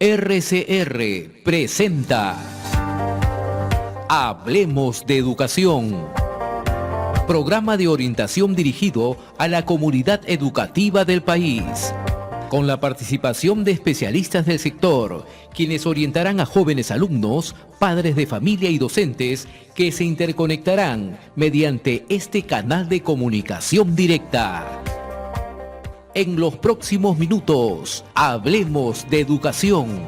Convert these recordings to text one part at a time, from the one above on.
RCR presenta Hablemos de Educación, programa de orientación dirigido a la comunidad educativa del país, con la participación de especialistas del sector, quienes orientarán a jóvenes alumnos, padres de familia y docentes que se interconectarán mediante este canal de comunicación directa. En los próximos minutos, hablemos de educación.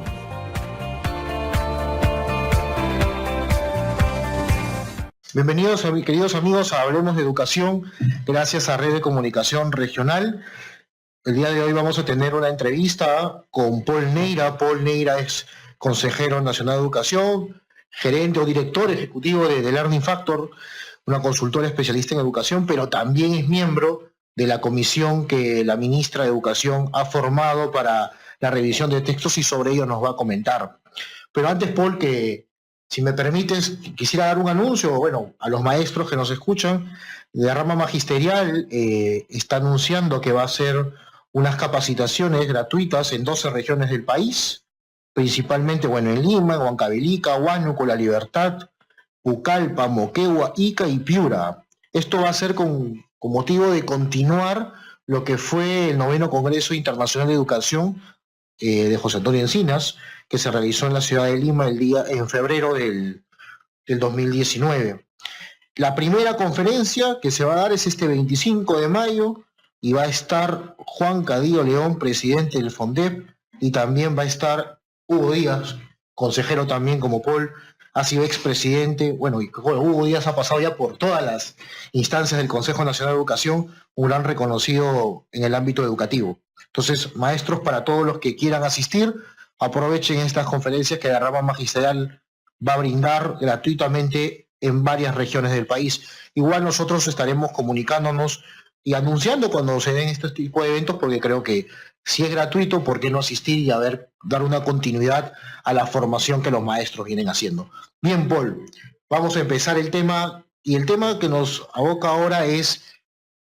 Bienvenidos, queridos amigos, a Hablemos de Educación, gracias a Red de Comunicación Regional. El día de hoy vamos a tener una entrevista con Paul Neira. Paul Neira es consejero nacional de educación, gerente o director ejecutivo de Learning Factor, una consultora especialista en educación, pero también es miembro de la comisión que la ministra de Educación ha formado para la revisión de textos y sobre ello nos va a comentar. Pero antes, Paul, que si me permites, quisiera dar un anuncio, a los maestros que nos escuchan. La rama magisterial está anunciando que va a hacer unas capacitaciones gratuitas en 12 regiones del país, principalmente en Lima, Huancavelica, Huánuco, La Libertad, Pucallpa, Moquegua, Ica y Piura. Esto va a ser con motivo de continuar lo que fue el 9º Congreso Internacional de Educación de José Antonio Encinas, que se realizó en la ciudad de Lima en febrero del 2019. La primera conferencia que se va a dar es este 25 de mayo y va a estar Juan Cadillo León, presidente del FONDEP, y también va a estar Hugo Díaz, consejero también como Paul, ha sido expresidente, Hugo Díaz ha pasado ya por todas las instancias del Consejo Nacional de Educación, un gran reconocido en el ámbito educativo. Entonces, maestros, para todos los que quieran asistir, aprovechen estas conferencias que la rama magisterial va a brindar gratuitamente en varias regiones del país. Igual nosotros estaremos comunicándonos y anunciando cuando se den este tipo de eventos, porque creo que si es gratuito, ¿por qué no asistir y dar una continuidad a la formación que los maestros vienen haciendo? Bien, Paul, vamos a empezar el tema, y el tema que nos aboca ahora es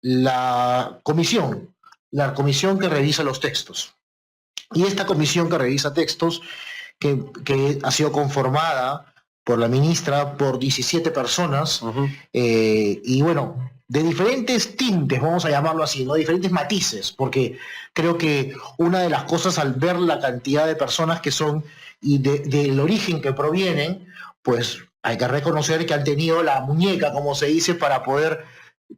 la comisión que revisa los textos. Y esta comisión que revisa textos, que ha sido conformada por la ministra, por 17 personas, de diferentes tintes, vamos a llamarlo así, ¿no? Diferentes matices, porque creo que una de las cosas al ver la cantidad de personas que son y del origen que provienen, pues hay que reconocer que han tenido la muñeca, como se dice, para poder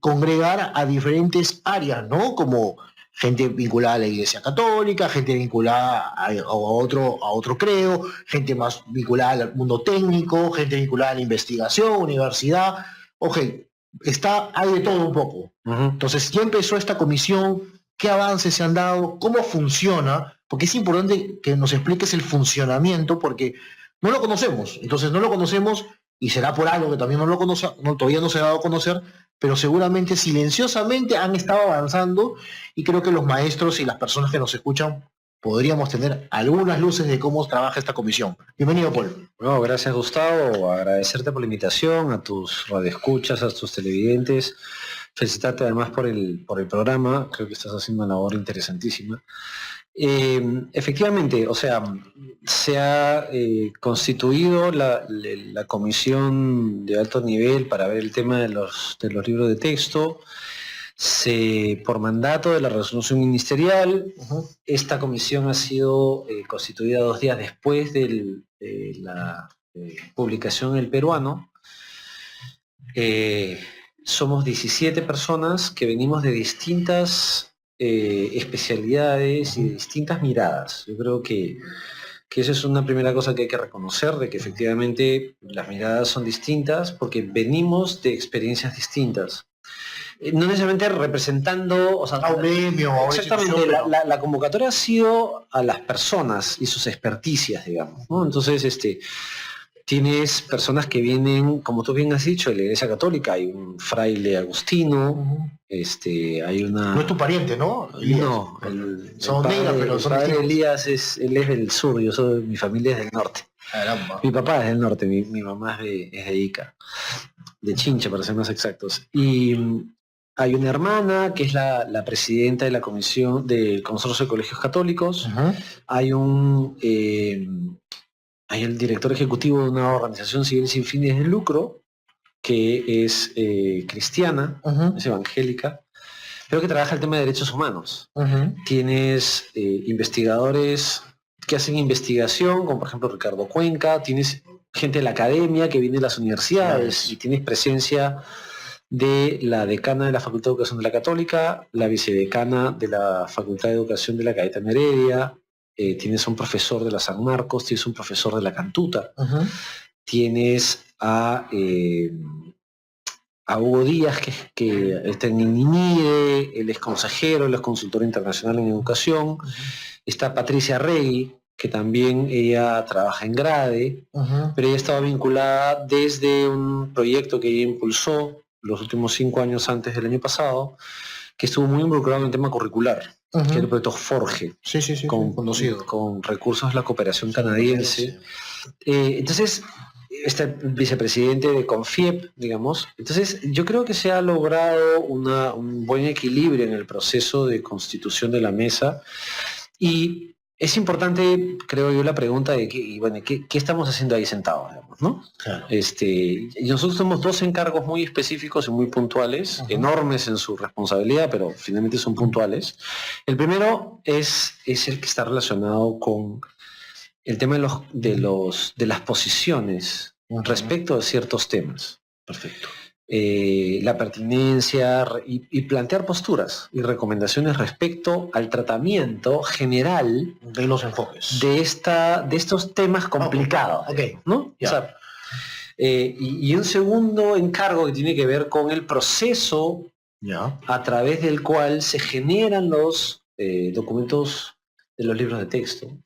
congregar a diferentes áreas, ¿no? Como gente vinculada a la Iglesia Católica, gente vinculada a otro credo, gente más vinculada al mundo técnico, gente vinculada a la investigación, universidad. Hay de todo un poco. Entonces, ¿ya empezó esta comisión? ¿Qué avances se han dado? ¿Cómo funciona? Porque es importante que nos expliques el funcionamiento, porque no lo conocemos. Entonces, no lo conocemos y será por algo que también todavía no se ha dado a conocer, pero seguramente silenciosamente han estado avanzando y creo que los maestros y las personas que nos escuchan podríamos tener algunas luces de cómo trabaja esta comisión. Bienvenido, Paul. No, gracias, Gustavo. Agradecerte por la invitación, a tus radioescuchas, a tus televidentes. Felicitarte además por el programa. Creo que estás haciendo una labor interesantísima. Efectivamente, se ha constituido la comisión de alto nivel para ver el tema de los libros de texto. Por mandato de la resolución ministerial, esta comisión ha sido constituida 2 días después de la publicación en El Peruano. Somos 17 personas que venimos de distintas especialidades y de distintas miradas. Yo creo que esa es una primera cosa que hay que reconocer, de que efectivamente las miradas son distintas porque venimos de experiencias distintas. No necesariamente representando, a un gremio, a una exactamente, la convocatoria ha sido a las personas y sus experticias, digamos, ¿no? Entonces, tienes personas que vienen, como tú bien has dicho, de la Iglesia Católica. Hay un fraile agustino, hay una... No es tu pariente, ¿no? Elías. No, son negras, pero son padre distintos. Elías él es del sur, mi familia es del norte. Caramba. Mi papá es del norte, mi mamá es de Ica, de Chincha para ser más exactos. Y Hay una hermana que es la presidenta de la comisión del Consorcio de Colegios Católicos. Hay hay el director ejecutivo de una organización civil sin fines de lucro, que es cristiana, es evangélica, pero que trabaja el tema de derechos humanos. Tienes investigadores que hacen investigación, como por ejemplo Ricardo Cuenca, tienes gente de la academia que viene de las universidades, y tienes presencia de la decana de la Facultad de Educación de la Católica, la vicedecana de la Facultad de Educación de la Cayetana Heredia, tienes un profesor de la San Marcos, tienes un profesor de la Cantuta, tienes a Hugo Díaz, que está en INIDE, él es consejero, él es consultor internacional en educación, está Patricia Regui, que también ella trabaja en GRADE, pero ella estaba vinculada desde un proyecto que ella impulsó los últimos 5 años antes del año pasado, que estuvo muy involucrado en el tema curricular, que es el proyecto Forge, con recursos de la cooperación canadiense. Entonces, está el vicepresidente de CONFIEP, digamos. Entonces, yo creo que se ha logrado un buen equilibrio en el proceso de constitución de la mesa, y es importante, creo yo, la pregunta de ¿qué estamos haciendo ahí sentados, digamos, ¿no? Claro. Y nosotros tenemos 2 encargos muy específicos y muy puntuales, enormes en su responsabilidad, pero finalmente son puntuales. El primero es el que está relacionado con el tema de las posiciones respecto de ciertos temas. Perfecto. La pertinencia y plantear posturas y recomendaciones respecto al tratamiento general de los enfoques de estos temas complicados, ¿no? Yeah. O sea, y un segundo encargo que tiene que ver con el proceso a través del cual se generan los documentos de los libros de texto.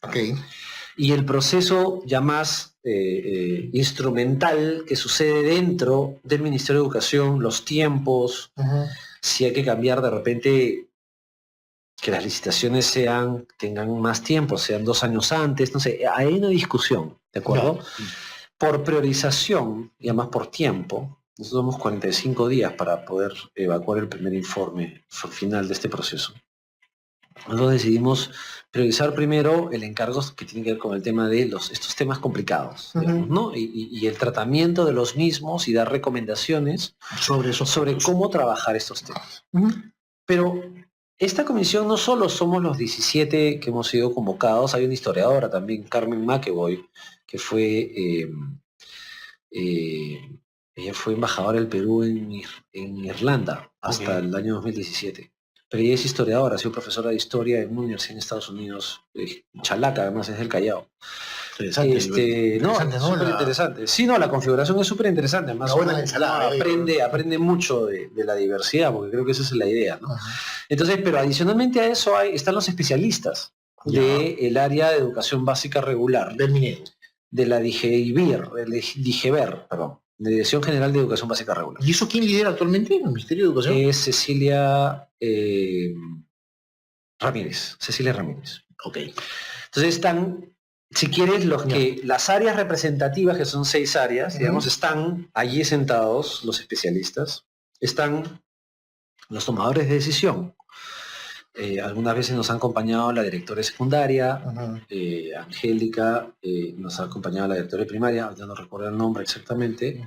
Y el proceso ya más instrumental que sucede dentro del Ministerio de Educación, los tiempos, si hay que cambiar de repente, que las licitaciones tengan más tiempo, sean 2 años antes, no sé, hay una discusión, ¿de acuerdo? Por priorización y además por tiempo, nosotros tenemos 45 días para poder evacuar el primer informe final de este proceso. Nosotros decidimos priorizar primero el encargo que tiene que ver con el tema de estos temas complicados, digamos, ¿no? Y el tratamiento de los mismos, y dar recomendaciones sobre cómo trabajar estos temas. Pero esta comisión no solo somos los 17 que hemos sido convocados, hay una historiadora también, Carmen McEvoy, que fue ella fue embajadora del Perú en Irlanda hasta el año 2017. Pero ella es historiadora, ha sido profesora de historia en una universidad en Estados Unidos, Chalaca, además es del Callao. Interesante, súper interesante. Sí, no, la configuración es súper interesante, además aprende mucho de la diversidad, porque creo que esa es la idea, ¿no? Entonces, pero adicionalmente a eso están los especialistas del área de educación básica regular. Del Minedo. De la DIGEBER, perdón. De Dirección General de Educación Básica Regular. ¿Y eso quién lidera actualmente en el Ministerio de Educación? Es Cecilia Ramírez. Cecilia Ramírez. Entonces están, si quieres, las áreas representativas, que son 6 áreas, digamos, están allí sentados los especialistas, están los tomadores de decisión. Algunas veces nos ha acompañado la directora de secundaria, Angélica, nos ha acompañado la directora de primaria, ya no recuerdo el nombre exactamente.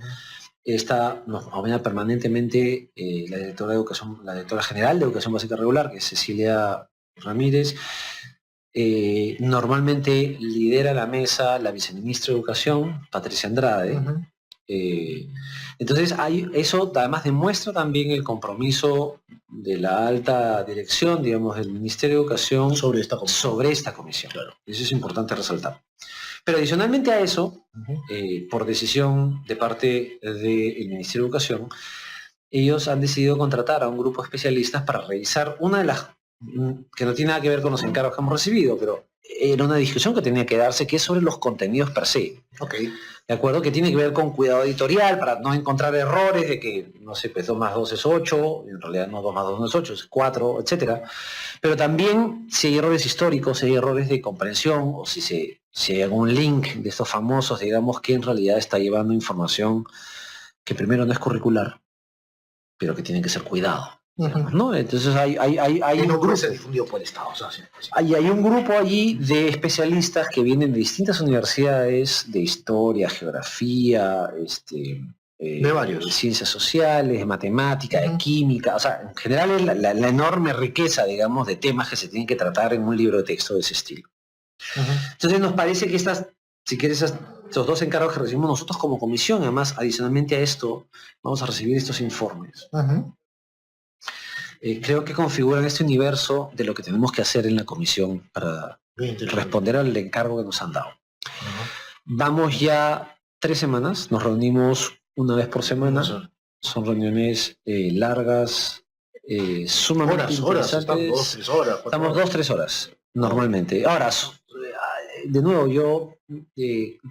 Nos acompaña permanentemente la directora general de Educación Básica Regular, que es Cecilia Ramírez. Normalmente lidera la mesa la viceministra de Educación, Patricia Andrade. Entonces eso además demuestra también el compromiso de la alta dirección, digamos, del Ministerio de Educación sobre esta comisión. Claro. Eso es importante resaltar. Pero adicionalmente a eso, por decisión de parte del Ministerio de Educación, ellos han decidido contratar a un grupo de especialistas para revisar una de las, que no tiene nada que ver con los encargos que hemos recibido, pero era una discusión que tenía que darse, que es sobre los contenidos per se. ¿De acuerdo? Que tiene que ver con cuidado editorial, para no encontrar errores de que, no sé, pues 2 más 2 es 8, en realidad no 2 más 2 no es 8, es 4, etc. Pero también si hay errores históricos, si hay errores de comprensión, o si hay algún link de estos famosos, digamos, que en realidad está llevando información que primero no es curricular, pero que tiene que ser cuidado. digamos, ¿no? Entonces hay Y no un puede ser grupo, difundido por el Estado. O sea, sí. hay un grupo allí de especialistas que vienen de distintas universidades, de historia, geografía, De varios. ciencias sociales, de matemática, de química, o sea, en general es la enorme riqueza, digamos, de temas que se tienen que tratar en un libro de texto de ese estilo. Entonces nos parece que si quieres, estos dos encargos que recibimos nosotros como comisión, además, adicionalmente a esto, vamos a recibir estos informes. Creo que configuran este universo de lo que tenemos que hacer en la comisión para responder al encargo que nos han dado. Vamos ya 3 semanas, nos reunimos una vez por semana, son reuniones largas, sumamente Horas, interesantes. estamos 2-3 horas, normalmente. Ahora, de nuevo,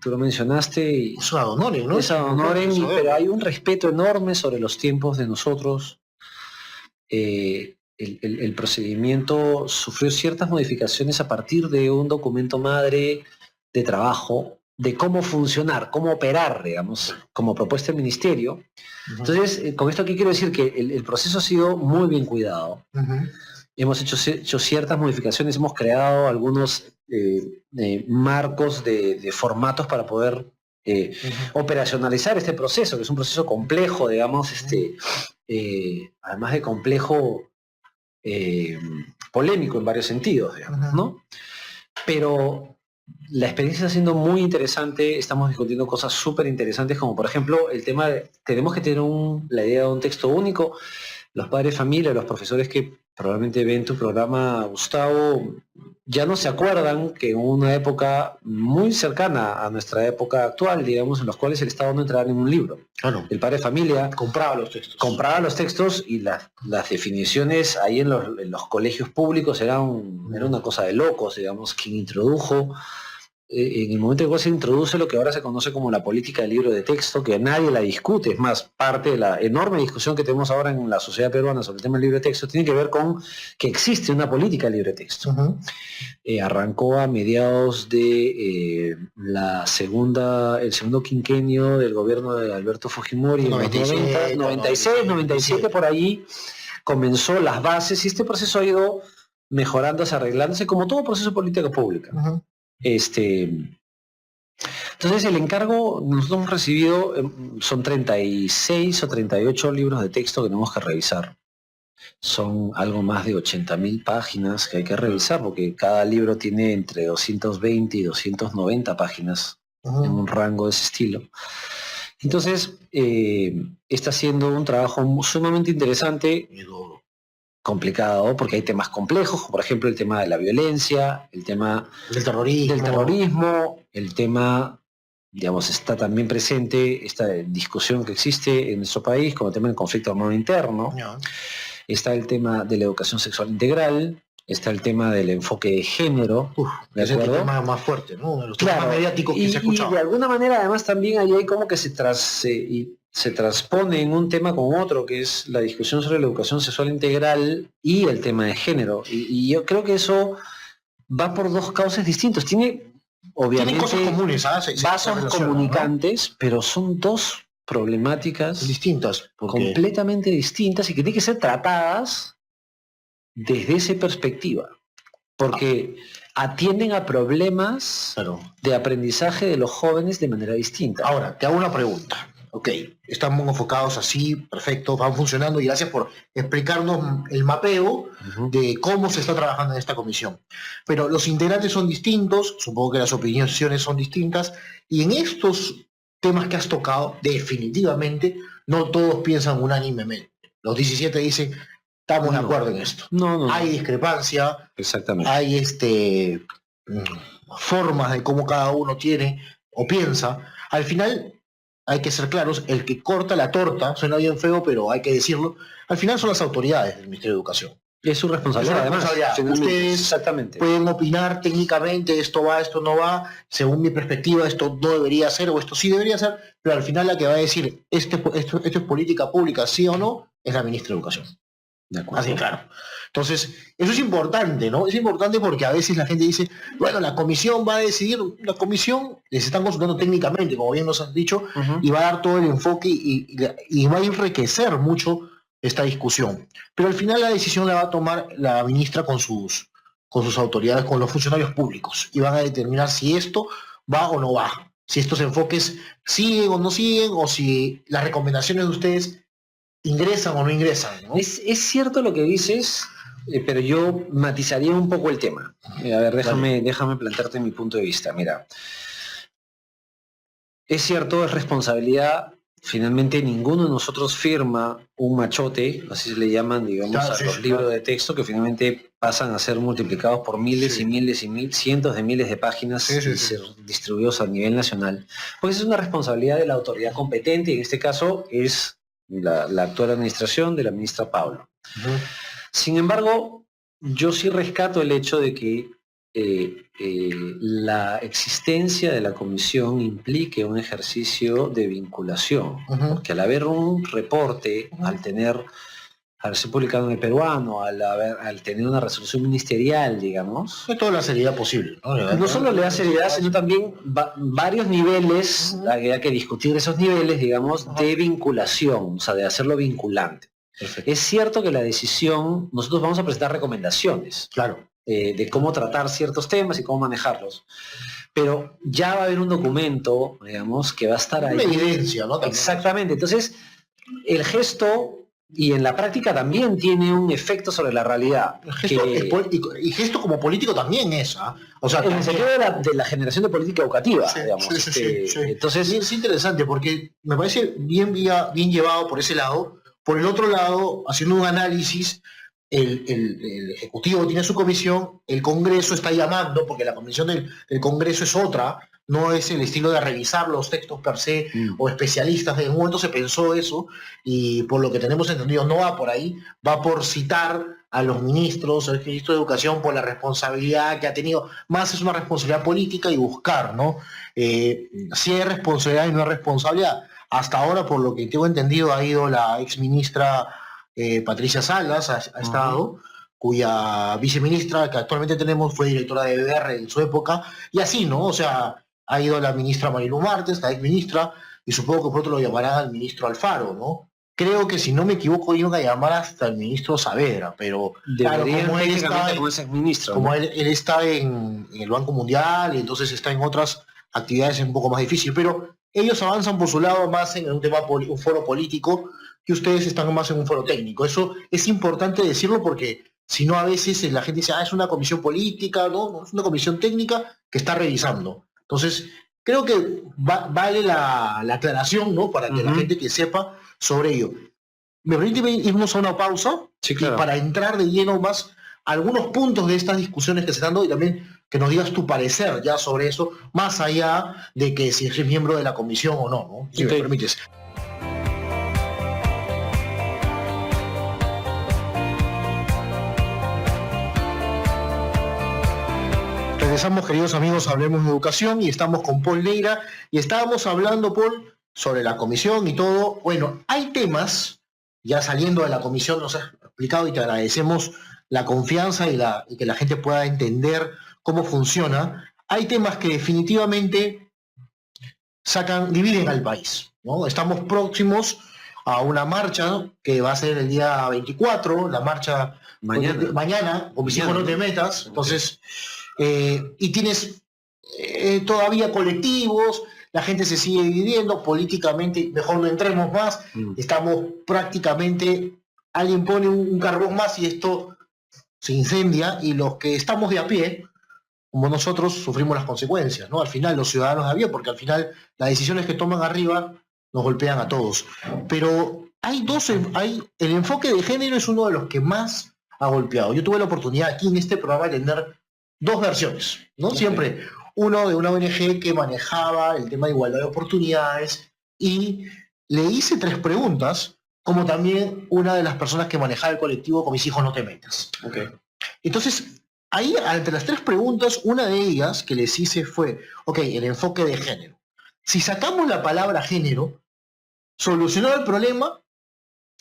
tú lo mencionaste, y es ad honorem, ¿no? es ad honorem, pero hay un respeto enorme sobre los tiempos de nosotros. El procedimiento sufrió ciertas modificaciones a partir de un documento madre de trabajo, de cómo funcionar, cómo operar, digamos, como propuesta del ministerio. Entonces, con esto aquí quiero decir que el proceso ha sido muy bien cuidado. Hemos hecho ciertas modificaciones, hemos creado algunos marcos de formatos para poder operacionalizar este proceso, que es un proceso complejo, digamos, además de complejo, polémico en varios sentidos, digamos, ¿no? Pero la experiencia está siendo muy interesante, estamos discutiendo cosas súper interesantes, como por ejemplo el tema de, tenemos que tener la idea de un texto único. Los padres de familia, los profesores que probablemente ven tu programa, Gustavo, ya no se acuerdan que en una época muy cercana a nuestra época actual, digamos, en los cuales el Estado no entraba en un libro. Claro. El padre de familia compraba los textos y las definiciones ahí en los colegios públicos era una cosa de locos, digamos. Quien introdujo, en el momento en que se introduce lo que ahora se conoce como la política del libro de texto, que nadie la discute, es más, parte de la enorme discusión que tenemos ahora en la sociedad peruana sobre el tema del libro de texto, tiene que ver con que existe una política del libro de texto. Arrancó a mediados de el segundo quinquenio del gobierno de Alberto Fujimori, en los 96, 97, por ahí comenzó las bases, y este proceso ha ido mejorándose, arreglándose, como todo proceso político público. Entonces el encargo, nosotros hemos recibido, son 36 o 38 libros de texto que tenemos que revisar. Son algo más de 80.000 páginas que hay que revisar, porque cada libro tiene entre 220 y 290 páginas en un rango de ese estilo. Entonces, está siendo un trabajo sumamente interesante, complicado, porque hay temas complejos, por ejemplo el tema de la violencia, el tema del terrorismo, el tema, digamos, está también presente esta discusión que existe en nuestro país con el tema del conflicto armado interno, está el tema de la educación sexual integral, está el tema del enfoque de género, ¿de acuerdo? Es el tema más fuerte, ¿no? De los temas más mediáticos que se ha escuchado. Y de alguna manera además también ahí hay como que se transpone en un tema con otro, que es la discusión sobre la educación sexual integral y el tema de género. Y yo creo que eso va por dos causas distintos. Tiene, obviamente, cosas comunes, vasos comunicantes, ¿no? Pero son dos problemáticas distintas, completamente distintas, y que tienen que ser tratadas desde esa perspectiva. Porque atienden a problemas de aprendizaje de los jóvenes de manera distinta. Ahora, te hago una pregunta. Ok, estamos enfocados así, perfecto, van funcionando, y gracias por explicarnos el mapeo de cómo se está trabajando en esta comisión. Pero los integrantes son distintos, supongo que las opiniones son distintas, y en estos temas que has tocado, definitivamente, no todos piensan unánimemente. Los 17 dicen, estamos de acuerdo en esto. Hay discrepancia, exactamente. Hay formas de cómo cada uno tiene o piensa. Al final, hay que ser claros, el que corta la torta, suena bien feo, pero hay que decirlo, al final son las autoridades del Ministerio de Educación. Es su responsabilidad, además. Ustedes pueden opinar técnicamente, esto va, esto no va, según mi perspectiva, esto no debería ser, o esto sí debería ser, pero al final la que va a decir, esto es política pública, sí o no, es la ministra de Educación. De acuerdo. Así, claro. Entonces, eso es importante, ¿no? Es importante porque a veces la gente dice, bueno, la comisión va a decidir, la comisión les están consultando técnicamente, como bien nos has dicho, y va a dar todo el enfoque y va a enriquecer mucho esta discusión. Pero al final la decisión la va a tomar la ministra con sus autoridades, con los funcionarios públicos, y van a determinar si esto va o no va, si estos enfoques siguen o no siguen, o si las recomendaciones de ustedes ingresan o no ingresan, ¿no? Es cierto lo que dices, pero yo matizaría un poco el tema. A ver, déjame plantearte mi punto de vista. Mira, es cierto, es responsabilidad. Finalmente ninguno de nosotros firma un machote, así se le llaman, digamos, Claro, a los libros de texto, que finalmente pasan a ser multiplicados por miles y miles y cientos de miles de páginas y ser distribuidos a nivel nacional. Pues es una responsabilidad de la autoridad competente, y en este caso es la actual administración de la ministra Pablo. Uh-huh. Sin embargo, yo sí rescato el hecho de que la existencia de la comisión implique un ejercicio de vinculación, Uh-huh. porque al haber un reporte, al ser publicado en el peruano, al tener una resolución ministerial, digamos, De toda la seriedad posible, ¿no? no solo le da seriedad, sino también varios niveles, hay que discutir esos niveles, digamos, de vinculación, o sea, de hacerlo vinculante. Perfecto. Es cierto que la decisión, nosotros vamos a presentar recomendaciones, Claro. de cómo tratar ciertos temas y cómo manejarlos. Pero ya va a haber un documento, digamos, que va a estar ahí. Una evidencia, ¿no? También. Exactamente. Entonces, el gesto, y en la práctica también tiene un efecto sobre la realidad. Y gesto como político también es, ¿ah? O sea, en el sentido de la generación de política educativa, digamos. Sí. Entonces, es interesante porque me parece bien llevado por ese lado. Por el otro lado, haciendo un análisis, el Ejecutivo tiene su comisión, el Congreso está llamando, porque la comisión del Congreso es otra, no es el estilo de revisar los textos per se o especialistas. En un momento se pensó eso, y por lo que tenemos entendido no va por ahí, va por citar a los ministros, al ministro de Educación, por la responsabilidad que ha tenido. Más es una responsabilidad política y buscar, ¿no? Si hay responsabilidad y no hay responsabilidad. Hasta ahora, por lo que tengo entendido, ha ido la exministra Patricia Salas, ha estado, cuya viceministra que actualmente tenemos fue directora de BBR en su época, y así, ¿no? O sea, ha ido la ministra Marilu Martes, la exministra, y supongo que pronto lo llamarán al ministro Alfaro, ¿no? Creo que, si no me equivoco, iban a llamar hasta el ministro Saavedra, pero claro, como él está en el Banco Mundial, y entonces está en otras actividades un poco más difíciles, pero ellos avanzan por su lado más en un tema, un foro político, que ustedes están más en un foro técnico. Eso es importante decirlo, porque si no, a veces la gente dice, es una comisión política, no, es una comisión técnica que está revisando. Entonces, creo que vale la aclaración, ¿no? Para que la gente que sepa sobre ello. ¿Me permite irnos a una pausa? Sí, claro. Y para entrar de lleno más a algunos puntos de estas discusiones que se están dando, y también que nos digas tu parecer ya sobre eso, más allá de que si eres miembro de la comisión o no, ¿no? Si me permites. Regresamos, queridos amigos, Hablemos de Educación, y estamos con Paul Neira, y estábamos hablando, Paul, sobre la comisión y todo. Bueno, hay temas, ya saliendo de la comisión nos has explicado, y te agradecemos la confianza y que la gente pueda entender cómo funciona. Hay temas que definitivamente dividen al país, ¿no? Estamos próximos a una marcha que va a ser el día 24, la marcha mañana, con mis hijos no te metas. Entonces, y tienes todavía colectivos, la gente se sigue dividiendo políticamente, mejor no entremos más. Estamos prácticamente, alguien pone un carbón más y esto se incendia, y los que estamos de a pie, como nosotros, sufrimos las consecuencias, ¿no? Al final, los ciudadanos de a pie, porque al final las decisiones que toman arriba nos golpean a todos. Pero el enfoque de género es uno de los que más ha golpeado. Yo tuve la oportunidad aquí en este programa de tener dos versiones, ¿no? Okay. Siempre uno de una ONG que manejaba el tema de igualdad de oportunidades, y le hice 3 preguntas, como también una de las personas que manejaba el colectivo Con mis hijos no te metas. Okay. Entonces, ahí, entre las 3 preguntas, una de ellas que les hice fue, el enfoque de género. Si sacamos la palabra género, ¿solucionó el problema?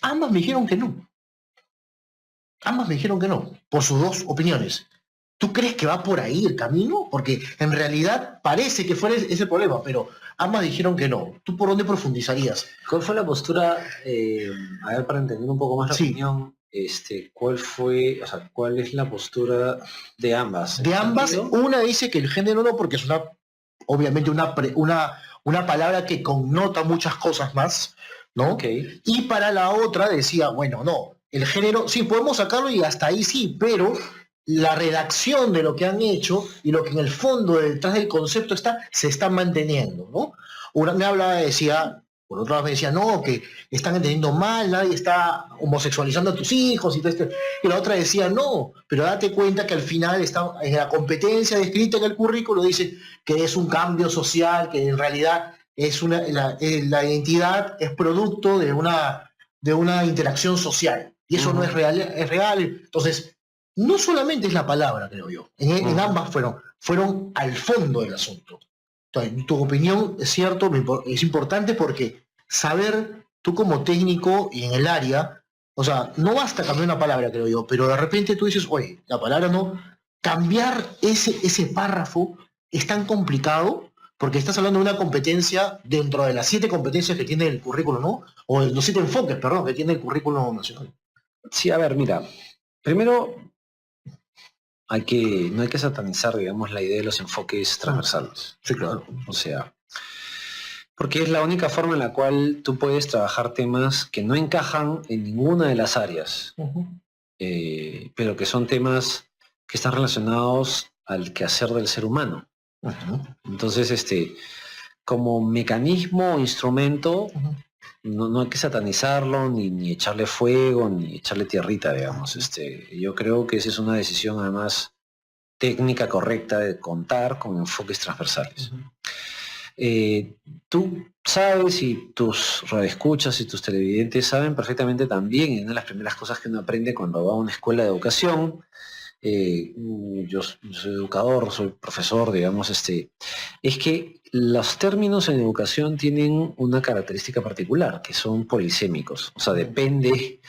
Ambas me dijeron que no. Ambas me dijeron que no, por sus dos opiniones. ¿Tú crees que va por ahí el camino? Porque en realidad parece que fuera ese el problema, pero ambas dijeron que no. ¿Tú por dónde profundizarías? ¿Cuál fue la postura, a ver, para entender un poco más la Sí. opinión, cuál es la postura de ambas? De ambas, una dice que el género no, porque es obviamente una palabra que connota muchas cosas más, ¿no? Ok. Y para la otra decía, bueno, no, el género, sí, podemos sacarlo y hasta ahí sí, pero la redacción de lo que han hecho y lo que en el fondo detrás del concepto se está manteniendo, ¿no? Una me hablaba, decía, por otro lado me decía, no, que están entendiendo mal, nadie está homosexualizando a tus hijos y todo esto. Y la otra decía, no, pero date cuenta que al final está en la competencia descrita en el currículo, dice que es un cambio social, que en realidad es la identidad es producto de una interacción social. Y eso no es real, es real. Entonces, no solamente es la palabra, creo yo. En ambas fueron al fondo del asunto. Entonces, tu opinión es cierto, es importante porque saber, tú como técnico y en el área, o sea, no basta cambiar una palabra, creo yo, pero de repente tú dices, oye, la palabra no, cambiar ese párrafo es tan complicado porque estás hablando de una competencia dentro de las 7 competencias que tiene el currículum, ¿no? O los 7 enfoques, perdón, que tiene el currículum nacional. Sí, a ver, mira, primero no hay que satanizar, digamos, la idea de los enfoques transversales. Sí, claro. O sea, porque es la única forma en la cual tú puedes trabajar temas que no encajan en ninguna de las áreas, pero que son temas que están relacionados al quehacer del ser humano. Entonces, como mecanismo o instrumento, no hay que satanizarlo, ni echarle fuego, ni echarle tierrita, digamos. Yo creo que esa es una decisión, además, técnica correcta de contar con enfoques transversales. Tú sabes, y tus radioescuchas y tus televidentes saben perfectamente también, y una de las primeras cosas que uno aprende cuando va a una escuela de educación, yo soy educador, soy profesor, digamos, es que los términos en educación tienen una característica particular, que son polisémicos. O sea, depende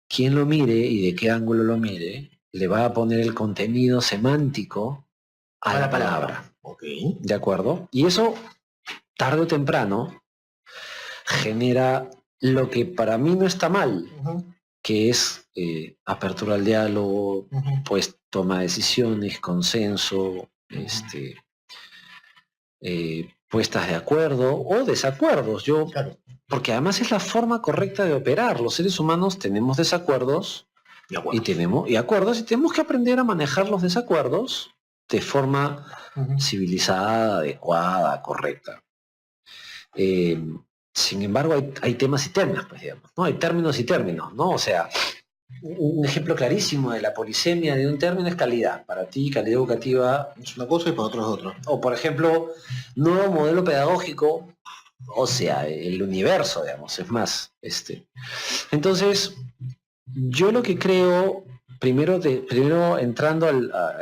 quién lo mire y de qué ángulo lo mire, le va a poner el contenido semántico a la palabra. Okay. ¿De acuerdo? Y eso, tarde o temprano, genera lo que para mí no está mal, que es apertura al diálogo, pues toma de decisiones, consenso, puestas de acuerdo o desacuerdos. Claro. Porque además es la forma correcta de operar. Los seres humanos tenemos desacuerdos y acuerdos, y tenemos que aprender a manejar los desacuerdos de forma civilizada, adecuada, correcta. Sin embargo, hay temas y términos, pues, digamos, ¿no? Hay términos y términos, ¿no? O sea, un ejemplo clarísimo de la polisemia de un término es calidad. Para ti, calidad educativa es una cosa y para otros es otra. O, por ejemplo, nuevo modelo pedagógico, o sea, el universo, digamos, es más. Entonces, yo lo que creo, primero entrando a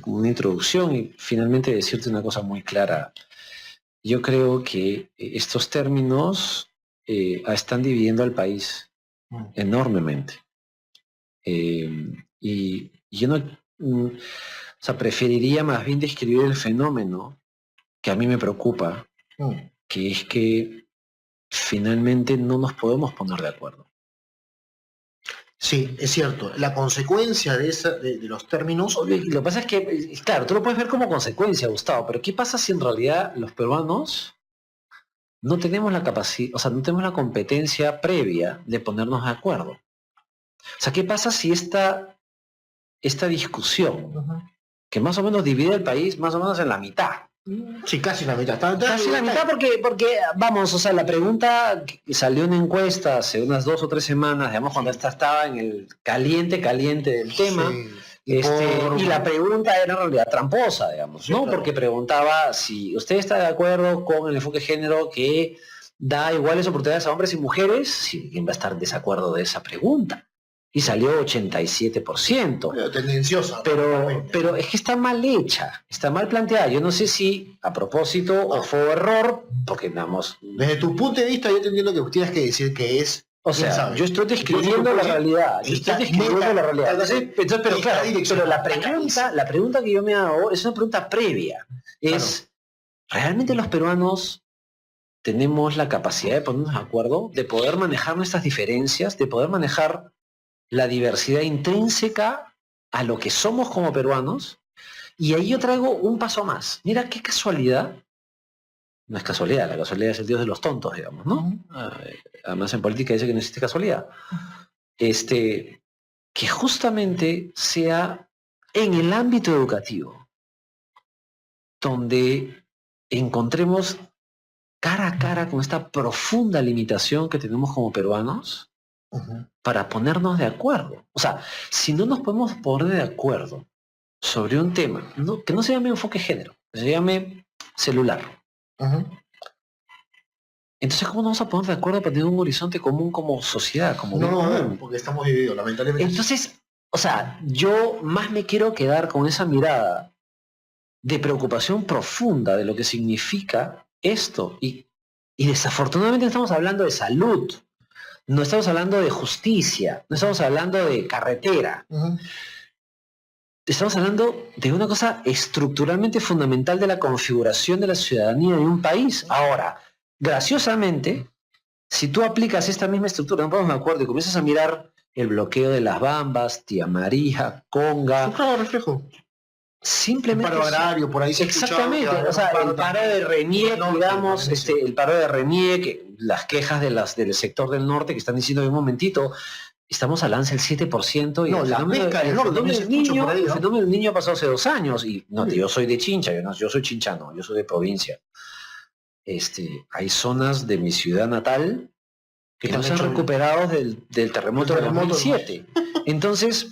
como una introducción y finalmente decirte una cosa muy clara. Yo creo que estos términos están dividiendo al país enormemente. Y yo no, preferiría más bien describir el fenómeno que a mí me preocupa, que es que finalmente no nos podemos poner de acuerdo. Sí, es cierto. La consecuencia de los términos... Lo que pasa es que, claro, tú lo puedes ver como consecuencia, Gustavo, pero ¿qué pasa si en realidad los peruanos no tenemos la capacidad, o sea, no tenemos la competencia previa de ponernos de acuerdo? O sea, ¿qué pasa si esta discusión, que más o menos divide el país más o menos en la mitad? Sí, casi la mitad. Casi la mitad porque, vamos, o sea, la pregunta que salió en una encuesta hace unas 2 o 3 semanas, digamos, cuando esta estaba en el caliente del tema, sí. Y la pregunta era en realidad tramposa, digamos, ¿no? Claro. Porque preguntaba si usted está de acuerdo con el enfoque de género que da iguales oportunidades a hombres y mujeres, si ¿quién va a estar en desacuerdo de esa pregunta? Y salió 87%. Tendenciosa. Pero es que está mal hecha, está mal planteada. Yo no sé si a propósito o fue error, porque vamos... Desde tu punto de vista, yo te entiendo que tienes que decir que es O ¿Quién sea, sabe? yo estoy describiendo la realidad. Yo estoy describiendo la realidad. Entonces, pero claro, pero la pregunta que yo me hago es una pregunta previa. Es, ¿realmente los peruanos tenemos la capacidad de ponernos de acuerdo, de poder manejar nuestras diferencias, de poder manejar la diversidad intrínseca a lo que somos como peruanos? Y ahí yo traigo un paso más. Mira qué casualidad. No es casualidad, la casualidad es el dios de los tontos, digamos, ¿no? Además en política dice que no existe casualidad. Que justamente sea en el ámbito educativo donde encontremos cara a cara con esta profunda limitación que tenemos como peruanos para ponernos de acuerdo. O sea, si no nos podemos poner de acuerdo sobre un tema, que no se llame enfoque género, que se llame celular. Entonces, ¿cómo nos vamos a poner de acuerdo para tener un horizonte común como sociedad? Como No, porque estamos divididos, lamentablemente. Entonces, o sea, yo más me quiero quedar con esa mirada de preocupación profunda de lo que significa esto. Y desafortunadamente estamos hablando de salud, no estamos hablando de justicia, no estamos hablando de carretera. Estamos hablando de una cosa estructuralmente fundamental de la configuración de la ciudadanía de un país. Ahora, graciosamente, si tú aplicas esta misma estructura, no podemos de acuerdo, y comienzas a mirar el bloqueo de las Bambas, Tía María, Conga. Un claro reflejo. Simplemente. Un paro agrario, por ahí se exactamente, o sea, el paro de RENIEC, digamos, el paro de RENIEC, las quejas del sector del norte que están diciendo en un momentito, estamos al alza del 7%. Y no, la pesca del norte, el fenómeno del niño ha pasado hace 2 años. Y no, yo soy de Chincha, yo soy chinchano, yo soy de provincia. Hay zonas de mi ciudad natal que no se han recuperado del terremoto del 2007. Entonces,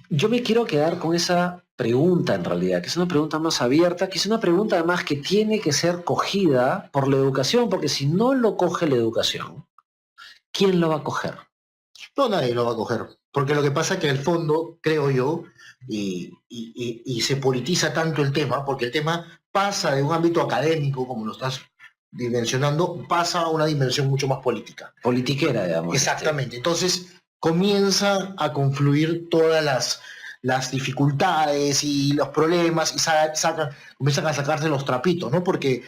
yo me quiero quedar con esa pregunta en realidad, que es una pregunta más abierta, que es una pregunta además que tiene que ser cogida por la educación, porque si no lo coge la educación, ¿quién lo va a coger? No, nadie lo va a coger, porque lo que pasa es que en el fondo, creo yo, y se politiza tanto el tema, porque el tema pasa de un ámbito académico, como lo estás dimensionando, pasa a una dimensión mucho más política. Politiquera, digamos. Exactamente. Entonces comienza a confluir todas las dificultades y los problemas y comienzan a sacarse los trapitos, ¿no? Porque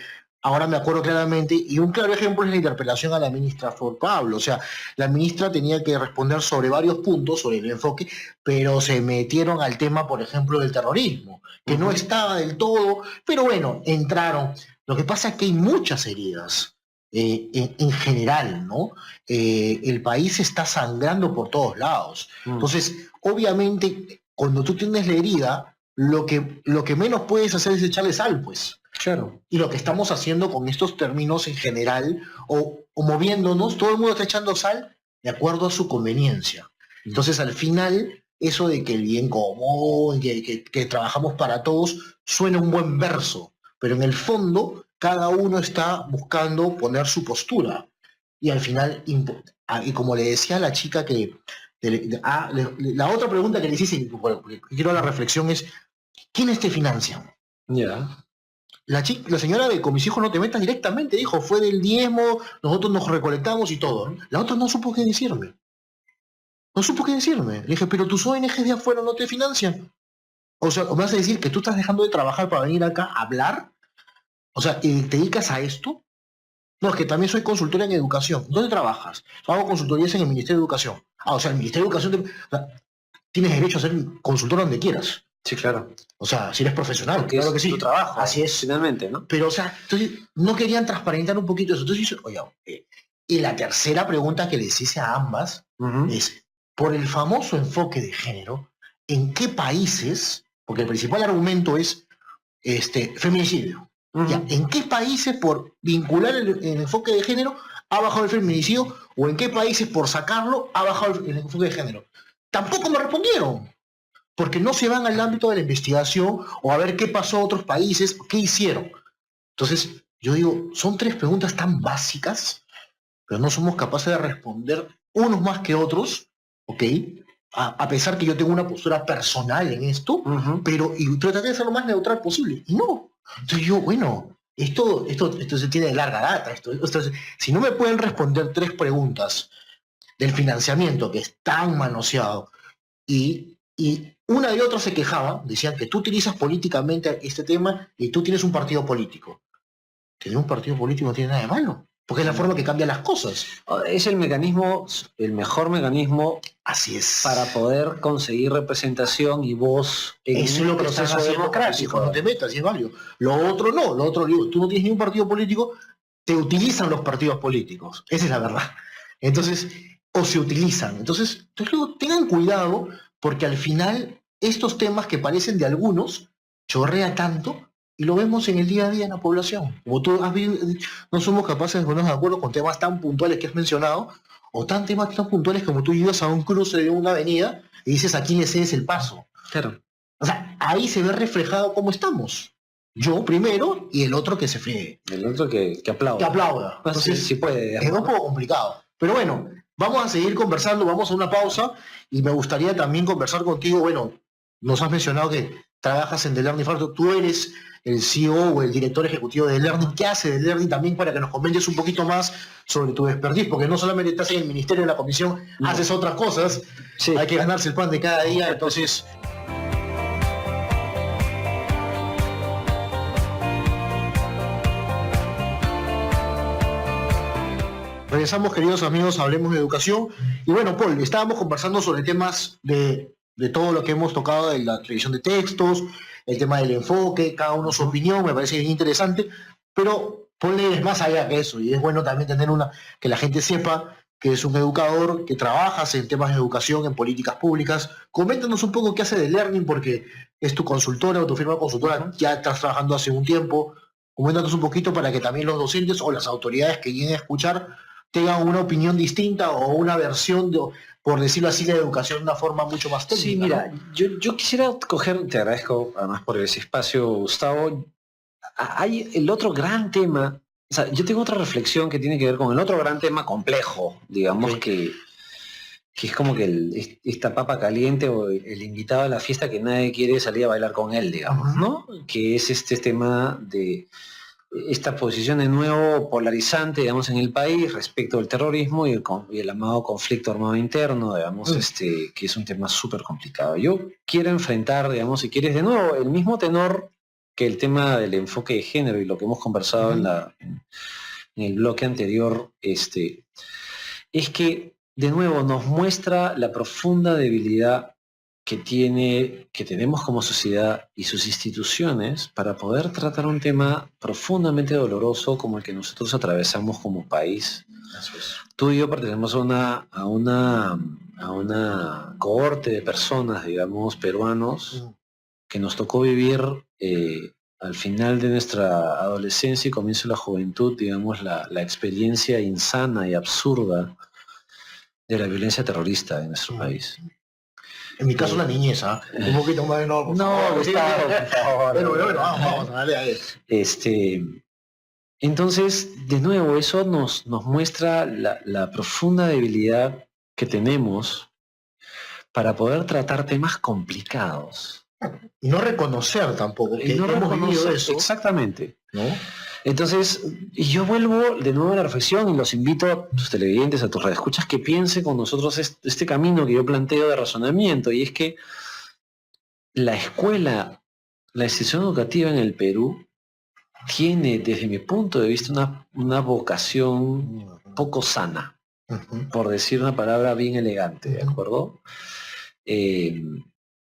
ahora me acuerdo claramente, y un claro ejemplo es la interpelación a la ministra Flor Pablo. O sea, la ministra tenía que responder sobre varios puntos, sobre el enfoque, pero se metieron al tema, por ejemplo, del terrorismo, que no estaba del todo, pero bueno, entraron. Lo que pasa es que hay muchas heridas en general, ¿no? El país está sangrando por todos lados. Entonces, obviamente, cuando tú tienes la herida, lo que menos puedes hacer es echarle sal, pues. Claro. Y lo que estamos haciendo con estos términos en general, o moviéndonos, todo el mundo está echando sal de acuerdo a su conveniencia. Entonces, al final, eso de que el bien común, que trabajamos para todos, suena un buen verso, pero en el fondo, cada uno está buscando poner su postura. Y al final, y como le decía a la chica la otra pregunta que le hice, quiero la reflexión es, ¿quiénes te financian? Ya. La señora de Con mis hijos no te metas directamente dijo, fue del diezmo, nosotros nos recolectamos y todo, ¿no? La otra no supo qué decirme. No supo qué decirme. Le dije, pero tus ONGs de afuera no te financian. O sea, ¿me vas a decir que tú estás dejando de trabajar para venir acá a hablar? O sea, ¿y te dedicas a esto? No, es que también soy consultora en educación. ¿Dónde trabajas? Hago consultorías en el Ministerio de Educación. O sea, el Ministerio de Educación tienes derecho a ser consultor donde quieras. Sí, claro. O sea, si eres profesional, porque claro que sí. Tu trabajo. Así es. Finalmente, ¿no? Pero, o sea, entonces, no querían transparentar un poquito eso. Entonces, oye, y la tercera pregunta que les hice a ambas es, por el famoso enfoque de género, ¿en qué países, porque el principal argumento es feminicidio, ya, ¿en qué países por vincular el enfoque de género ha bajado el feminicidio o en qué países por sacarlo ha bajado el enfoque de género? Tampoco me respondieron. Porque no se van al ámbito de la investigación o a ver qué pasó a otros países, qué hicieron. Entonces, yo digo, son 3 preguntas tan básicas, pero no somos capaces de responder unos más que otros, ¿ok? A pesar que yo tengo una postura personal en esto, pero y tratar de ser lo más neutral posible. Y no. Entonces yo, bueno, Esto se tiene de larga data. Si no me pueden responder 3 preguntas del financiamiento que es tan manoseado y una y otra se quejaban, decían que tú utilizas políticamente este tema y tú tienes un partido político. Tener un partido político no tiene nada de malo, porque es la forma que cambia las cosas. Es el mejor mecanismo Así es. para poder conseguir representación y voz en Eso es un lo que están proceso haciendo democrático. no te metas, y es válido. Lo otro no, lo otro digo, tú no tienes ni un partido político, te utilizan los partidos políticos. Esa es la verdad. Entonces, o se utilizan. Entonces luego tengan cuidado, porque al final estos temas que parecen de algunos chorrea tanto y lo vemos en el día a día en la población. Como tú has visto, no somos capaces de ponernos de acuerdo con temas tan puntuales que has mencionado, o temas tan puntuales como tú llegas a un cruce de una avenida y dices a quién le cedes el paso. Claro. O sea, ahí se ve reflejado cómo estamos. Yo primero y el otro que se friegue. El otro que aplauda. Que aplauda. Entonces, sí puede. es un poco complicado. Pero bueno, vamos a seguir conversando, vamos a una pausa y me gustaría también conversar contigo. Bueno, nos has mencionado que trabajas en The Learning Factory, tú eres el CEO o el director ejecutivo de The Learning. ¿Qué hace The Learning también para que nos comentes un poquito más sobre tu expertise? Porque no solamente estás en el ministerio, en la comisión, haces otras cosas. Sí. Hay que ganarse el pan de cada día, entonces... Regresamos, queridos amigos, hablemos de educación. Y bueno, Paul, estábamos conversando sobre temas de todo lo que hemos tocado de la revisión de textos, el tema del enfoque, cada uno su opinión, me parece bien interesante, pero Paul es más allá que eso, y es bueno también tener que la gente sepa que es un educador, que trabajas en temas de educación, en políticas públicas. Coméntanos un poco qué hace The Learning, porque es tu consultora o tu firma consultora, ya estás trabajando hace un tiempo. Coméntanos un poquito para que también los docentes o las autoridades que lleguen a escuchar tengan una opinión distinta o una versión, por decirlo así, de educación de una forma mucho más técnica. Sí, mira, ¿no? yo quisiera te agradezco además por ese espacio, Gustavo. Hay el otro gran tema, o sea, yo tengo otra reflexión que tiene que ver con el otro gran tema complejo, digamos, que es como que esta papa caliente o el invitado a la fiesta que nadie quiere salir a bailar con él, digamos, ¿no? Que es este tema de esta posición de nuevo polarizante, digamos, en el país respecto al terrorismo y el llamado conflicto armado interno, digamos, que es un tema súper complicado. Yo quiero enfrentar, digamos, si quieres, de nuevo, el mismo tenor que el tema del enfoque de género y lo que hemos conversado en el bloque anterior, es que, de nuevo, nos muestra la profunda debilidad que tenemos como sociedad y sus instituciones para poder tratar un tema profundamente doloroso como el que nosotros atravesamos como país. Tú y yo pertenecemos a una cohorte de personas, digamos, peruanos, que nos tocó vivir al final de nuestra adolescencia y comienzo de la juventud, digamos, la experiencia insana y absurda de la violencia terrorista en nuestro país. En mi caso la niñez, un poquito más de no. No, Gustavo, por favor. Bueno, vamos, dale a ver. Entonces, de nuevo, eso nos muestra la profunda debilidad que tenemos para poder tratar temas complicados. Y no reconocer tampoco que no hemos vivido eso. Exactamente. ¿No? Entonces, yo vuelvo de nuevo a la reflexión y los invito a tus televidentes, a tus radioescuchas, que piensen con nosotros este camino que yo planteo de razonamiento, y es que la escuela, la institución educativa en el Perú, tiene, desde mi punto de vista, una vocación poco sana, por decir una palabra bien elegante, ¿de acuerdo?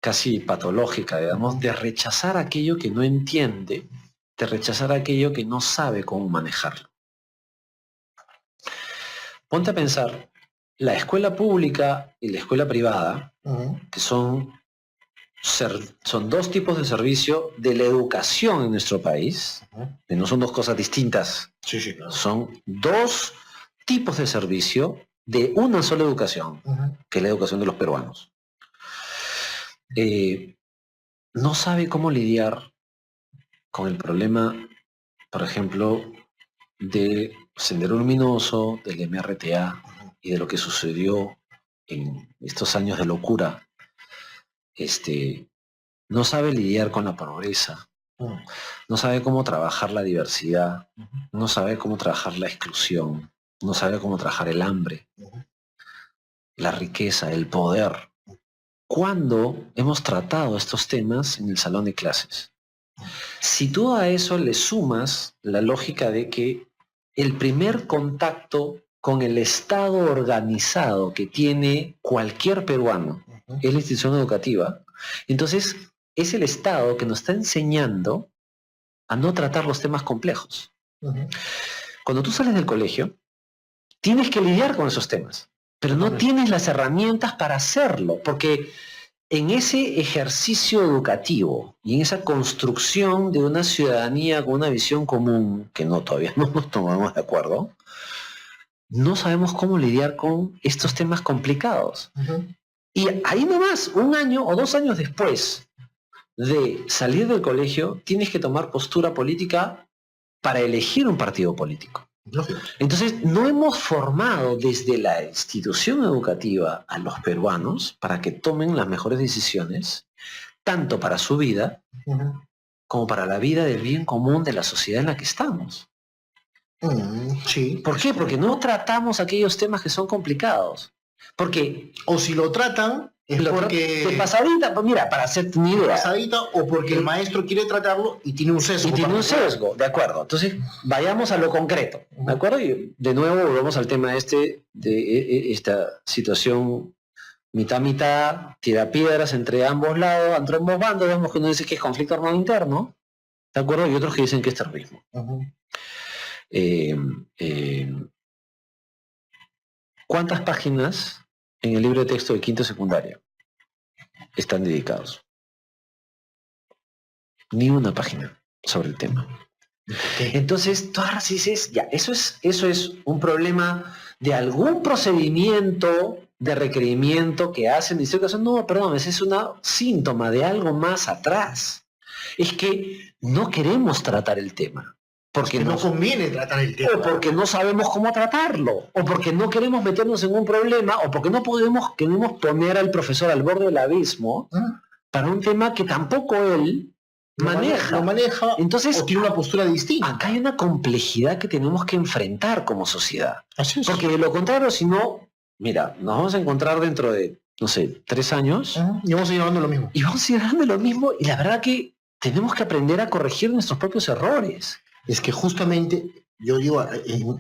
Casi patológica, digamos, de rechazar aquello que no entiende, de rechazar aquello que no sabe cómo manejarlo. Ponte a pensar, la escuela pública y la escuela privada, que son dos tipos de servicio de la educación en nuestro país, que no son dos cosas distintas, claro. Son dos tipos de servicio de una sola educación, que es la educación de los peruanos. No sabe cómo lidiar con el problema, por ejemplo, de Sendero Luminoso, del MRTA y de lo que sucedió en estos años de locura. No sabe lidiar con la pobreza, No sabe cómo trabajar la diversidad, no sabe cómo trabajar la exclusión, no sabe cómo trabajar el hambre, la riqueza, el poder. ¿Cuándo hemos tratado estos temas en el salón de clases? Si tú a eso le sumas la lógica de que el primer contacto con el Estado organizado que tiene cualquier peruano es la institución educativa, entonces es el Estado que nos está enseñando a no tratar los temas complejos. Cuando tú sales del colegio, tienes que lidiar con esos temas, pero no tienes las herramientas para hacerlo, porque en ese ejercicio educativo y en esa construcción de una ciudadanía con una visión común, que todavía no nos tomamos de acuerdo, no sabemos cómo lidiar con estos temas complicados. Y ahí nomás, 1 año o 2 años después de salir del colegio, tienes que tomar postura política para elegir un partido político. Entonces, no hemos formado desde la institución educativa a los peruanos para que tomen las mejores decisiones, tanto para su vida como para la vida del bien común de la sociedad en la que estamos. Sí. ¿Por qué? Porque no tratamos aquellos temas que son complicados. Porque, o si lo tratan, es porque... De pasadita, pues mira, para hacerte una idea. De pasadita, o porque el maestro quiere tratarlo y tiene un sesgo. Y tiene un sesgo, de acuerdo. Entonces, vayamos a lo concreto, ¿de acuerdo? Y de nuevo volvemos al tema de esta situación mitad, tirapiedras entre ambos lados, entre ambos bandos. Vemos que uno dice que es conflicto armado interno, ¿de acuerdo? Y otros que dicen que es terrorismo. ¿Cuántas páginas en el libro de texto de quinto secundario están dedicados? Ni una página sobre el tema. Entonces, tú ahora dices, ya, eso es un problema de algún procedimiento de requerimiento que hacen. Y no, perdón, ese es un síntoma de algo más atrás. Es que no queremos tratar el tema. Porque no conviene tratar el tema. O porque no sabemos cómo tratarlo, o porque no queremos meternos en un problema, o porque no queremos poner al profesor al borde del abismo para un tema que tampoco él maneja. Lo maneja. Entonces, o tiene una postura distinta. Acá hay una complejidad que tenemos que enfrentar como sociedad. Así es. Porque de lo contrario, si no, mira, nos vamos a encontrar dentro de, no sé, 3 años. Y vamos a ir hablando lo mismo. Y vamos a ir hablando lo mismo, y la verdad que tenemos que aprender a corregir nuestros propios errores. Es que justamente, yo digo,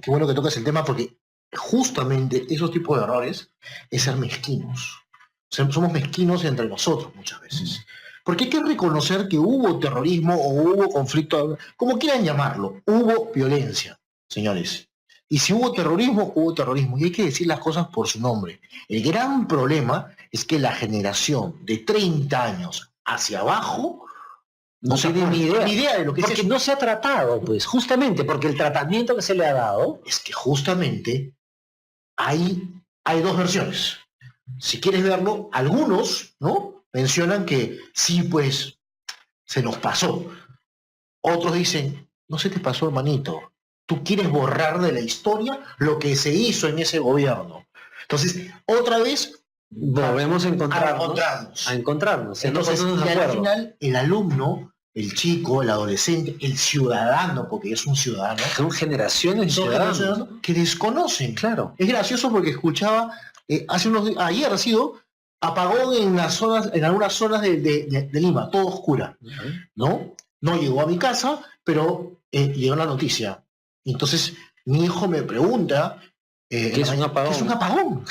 qué bueno que tocas el tema, porque justamente esos tipos de errores es ser mezquinos. O sea, somos mezquinos entre nosotros muchas veces. Porque hay que reconocer que hubo terrorismo o hubo conflicto, como quieran llamarlo, hubo violencia, señores. Y si hubo terrorismo, hubo terrorismo. Y hay que decir las cosas por su nombre. El gran problema es que la generación de 30 años hacia abajo no tiene ni idea de lo que es eso. Porque no se ha tratado, pues, justamente porque el tratamiento que se le ha dado... Es que justamente hay 2 versiones. Si quieres verlo, algunos, ¿no?, mencionan que sí, pues, se nos pasó. Otros dicen, no se te pasó, hermanito. Tú quieres borrar de la historia lo que se hizo en ese gobierno. Entonces, otra vez... volvemos a encontrarnos. Entonces, y al final, el alumno, el chico, el adolescente, el ciudadano, porque es un ciudadano. Son generaciones de ciudadanos que desconocen. Claro. Es gracioso porque escuchaba, ayer ha sido, apagón en algunas zonas de Lima, todo oscura. ¿No? No llegó a mi casa, pero llegó la noticia. Entonces, mi hijo me pregunta, ¿qué es un apagón? ¿Qué es un apagón?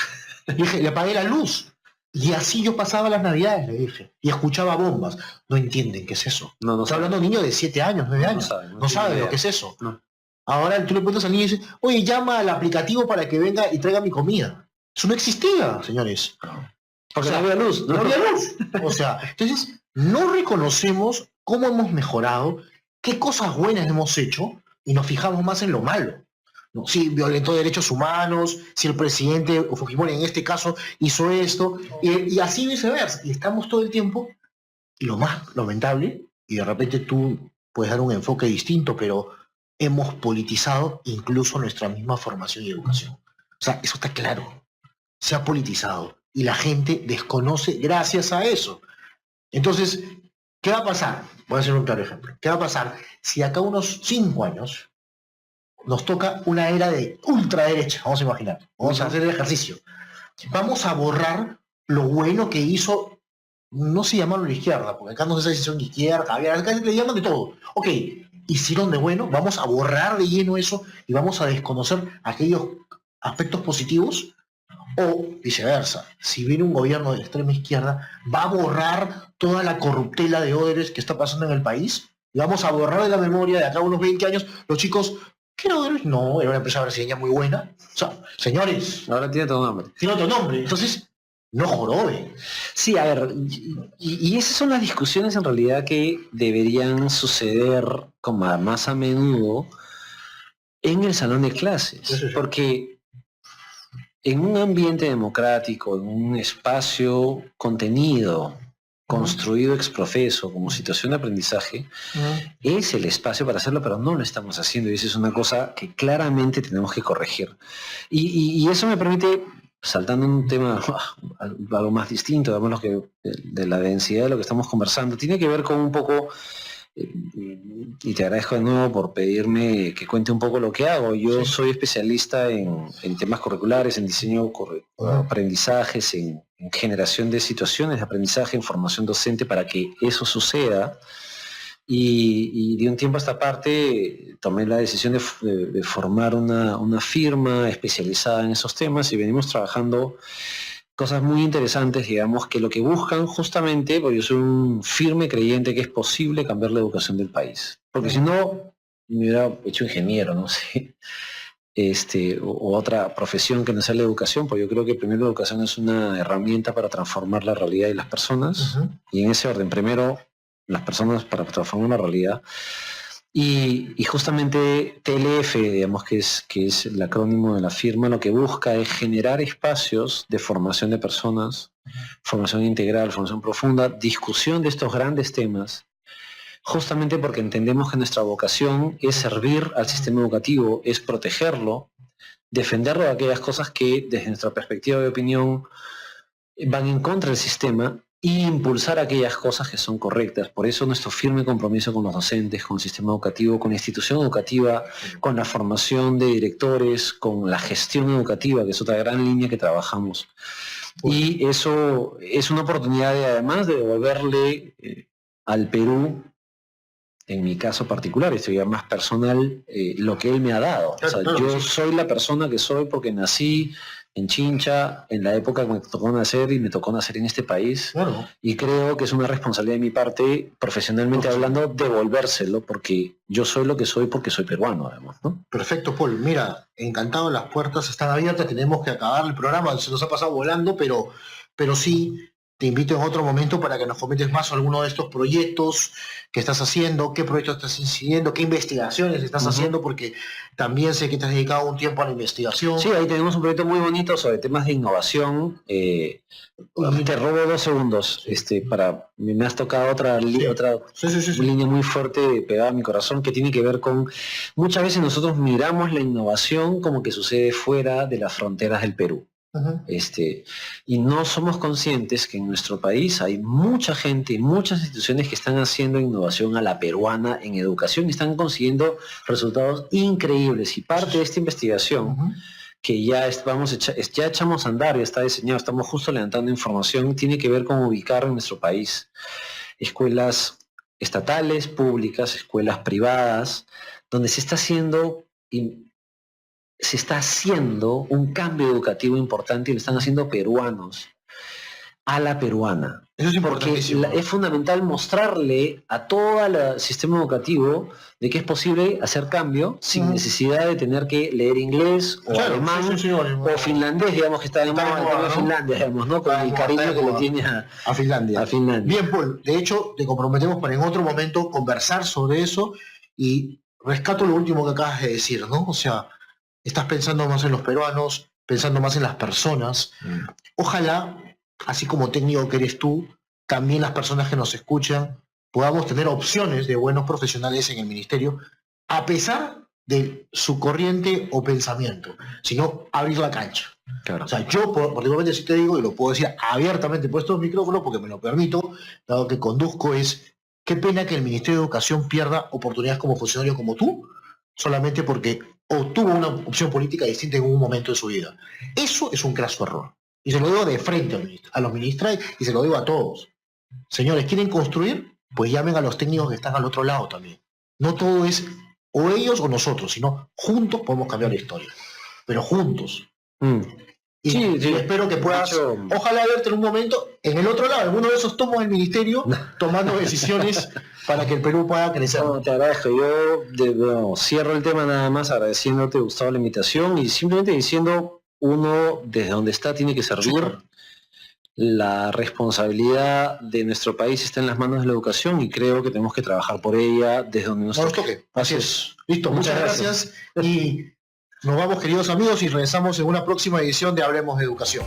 Le apagué la luz. Y así yo pasaba las navidades, le dije. Y escuchaba bombas. No entienden qué es eso. No está hablando de un niño de 7 años, 9 años. No sabe lo que es eso. No. Ahora tú le preguntas al niño y dices, oye, llama al aplicativo para que venga y traiga mi comida. Eso no existía, señores. Porque no había luz. No había luz. O sea, entonces, no reconocemos cómo hemos mejorado, qué cosas buenas hemos hecho, y nos fijamos más en lo malo. ¿No? Si violentó derechos humanos, si el presidente Fujimori en este caso hizo esto, y así viceversa. Y estamos todo el tiempo, y lo más lamentable, y de repente tú puedes dar un enfoque distinto, pero hemos politizado incluso nuestra misma formación y educación. O sea, eso está claro. Se ha politizado, y la gente desconoce gracias a eso. Entonces, ¿Qué va a pasar? Voy a hacer un claro ejemplo. ¿Qué va a pasar si acá unos 5 años nos toca una era de ultraderecha? Vamos a imaginar. Vamos a hacer el ejercicio. Vamos a borrar lo bueno que hizo, no se llamaron la izquierda, porque acá no se sabe si son de izquierda, acá le llaman de todo. Ok, hicieron de bueno, vamos a borrar de lleno eso y vamos a desconocer aquellos aspectos positivos, o viceversa. Si viene un gobierno de extrema izquierda, va a borrar toda la corruptela de Odebrecht que está pasando en el país y vamos a borrar de la memoria de acá a unos 20 años los chicos. ¿Qué era Odebrecht? No, era una empresa brasileña muy buena. O sea, señores, Ahora tiene todo nombre. tiene otro nombre. Entonces, no joroben. Sí, a ver, y esas son las discusiones en realidad que deberían suceder como más a menudo en el salón de clases, Sí. porque en un ambiente democrático, en un espacio contenido, construido ex profeso, como situación de aprendizaje, es el espacio para hacerlo, pero no lo estamos haciendo, y esa es una cosa que claramente tenemos que corregir. Y eso me permite, saltando un tema algo más distinto, digamos, de la densidad de lo que estamos conversando, tiene que ver con un poco, y te agradezco de nuevo por pedirme que cuente un poco lo que hago. Yo soy especialista en temas curriculares, en diseño de aprendizajes, en generación de situaciones de aprendizaje, en formación docente para que eso suceda. Y de un tiempo a esta parte tomé la decisión de formar una firma especializada en esos temas y venimos trabajando cosas muy interesantes, digamos, que lo que buscan justamente, porque yo soy un firme creyente que es posible cambiar la educación del país. Porque si no, me hubiera hecho ingeniero, no sé, o otra profesión que no sea la educación, porque yo creo que primero la educación es una herramienta para transformar la realidad de las personas, y en ese orden, primero las personas para transformar la realidad. Y justamente TLF, digamos que es el acrónimo de la firma, lo que busca es generar espacios de formación de personas, formación integral, formación profunda, discusión de estos grandes temas, justamente porque entendemos que nuestra vocación es servir al sistema educativo, es protegerlo, defenderlo de aquellas cosas que desde nuestra perspectiva de opinión van en contra del sistema, y impulsar aquellas cosas que son correctas. Por eso nuestro firme compromiso con los docentes, con el sistema educativo, con la institución educativa, con la formación de directores, con la gestión educativa, que es otra gran línea que trabajamos. Y eso es una oportunidad de, además de devolverle al Perú, en mi caso particular, esto ya más personal, lo que él me ha dado. O sea, yo soy la persona que soy porque nací en Chincha, en la época que me tocó nacer, y me tocó nacer en este país. Claro. Y creo que es una responsabilidad de mi parte, profesionalmente hablando, devolvérselo, porque yo soy lo que soy porque soy peruano, además, ¿no? Perfecto, Paul. Mira, encantado, las puertas están abiertas, tenemos que acabar el programa, se nos ha pasado volando, pero sí, te invito en otro momento para que nos comentes más sobre alguno de estos proyectos que estás haciendo, qué proyectos estás incidiendo, qué investigaciones estás haciendo, porque también sé que te has dedicado un tiempo a la investigación. Sí, ahí tenemos un proyecto muy bonito sobre temas de innovación. Te robo 2 segundos. Me has tocado otra línea muy fuerte pegada a mi corazón, que tiene que ver con, muchas veces nosotros miramos la innovación como que sucede fuera de las fronteras del Perú. Y no somos conscientes que en nuestro país hay mucha gente, muchas instituciones que están haciendo innovación a la peruana en educación y están consiguiendo resultados increíbles. Y parte de esta investigación, que ya echamos a andar, ya está diseñado, estamos justo levantando información, tiene que ver con ubicar en nuestro país escuelas estatales, públicas, escuelas privadas, donde se está haciendo un cambio educativo importante, y lo están haciendo peruanos a la peruana. Eso es porque importantísimo. es fundamental mostrarle a todo el sistema educativo de que es posible hacer cambio sin necesidad de tener que leer inglés o alemán o finlandés, digamos, que está en Finlandia, digamos, ¿no? Con el cariño que le tiene a Finlandia. Bien, Paul, de hecho te comprometemos para en otro momento conversar sobre eso, y rescato lo último que acabas de decir, ¿no? O sea, estás pensando más en los peruanos, pensando más en las personas. Ojalá, así como técnico que eres tú, también las personas que nos escuchan podamos tener opciones de buenos profesionales en el ministerio, a pesar de su corriente o pensamiento, sino abrir la cancha. Claro. O sea, yo particularmente sí te digo, y lo puedo decir abiertamente por estos micrófonos porque me lo permito, dado que conduzco, es Qué pena que el Ministerio de Educación pierda oportunidades como funcionario como tú, solamente porque obtuvo una opción política distinta en un momento de su vida. Eso es un craso error. Y se lo digo de frente a los ministros y se lo digo a todos. Señores, ¿quieren construir? Pues llamen a los técnicos que están al otro lado también. No todo es o ellos o nosotros, sino juntos podemos cambiar la historia. Pero juntos. Y, Sí, y espero que puedas, ojalá verte en un momento en el otro lado, alguno de esos tomos del ministerio, tomando decisiones para que el Perú pueda crecer. No, te agradezco. Yo cierro el tema nada más agradeciéndote, Gustavo, la invitación y simplemente diciendo, uno desde donde está tiene que servir. Súper. La responsabilidad de nuestro país está en las manos de la educación y creo que tenemos que trabajar por ella desde donde nos No nos toque. toque. Así es. Listo, muchas gracias. Y nos vamos, queridos amigos, y regresamos en una próxima edición de Hablemos de Educación.